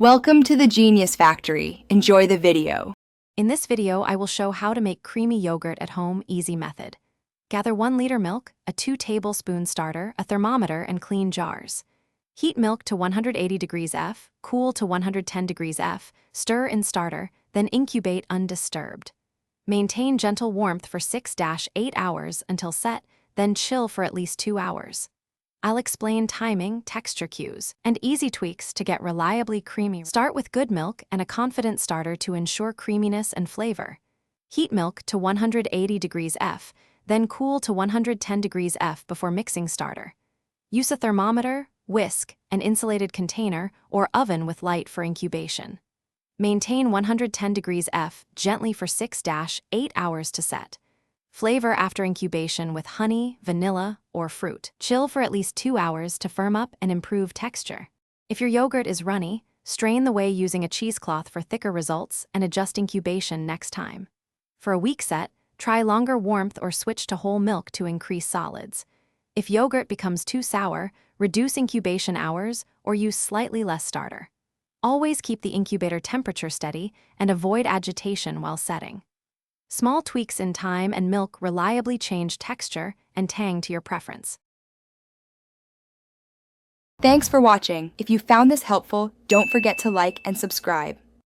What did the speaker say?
Welcome to the Genius Factory. Enjoy the video. In this video, I will show how to make creamy yogurt at home easy method. Gather 1 liter milk, a 2 tablespoon starter, a thermometer, and clean jars. Heat milk to 180 degrees F, cool to 110 degrees F, stir in starter, then incubate undisturbed. Maintain gentle warmth for 6-8 hours until set, then chill for at least 2 hours. I'll explain timing, texture cues, and easy tweaks to get reliably creamy. Start with good milk and a confident starter to ensure creaminess and flavor. Heat milk to 180 degrees F, then cool to 110 degrees F before mixing starter. Use a thermometer, whisk, an insulated container, or oven with light for incubation. Maintain 110 degrees F gently for 6-8 hours to set. Flavor after incubation with honey, vanilla, or fruit. Chill for at least 2 hours to firm up and improve texture. If your yogurt is runny, strain the whey using a cheesecloth for thicker results and adjust incubation next time. For a weak set, try longer warmth or switch to whole milk to increase solids. If yogurt becomes too sour, reduce incubation hours or use slightly less starter. Always keep the incubator temperature steady and avoid agitation while setting. Small tweaks in time and milk reliably change texture and tang to your preference. Thanks for watching. If you found this helpful, don't forget to like and subscribe.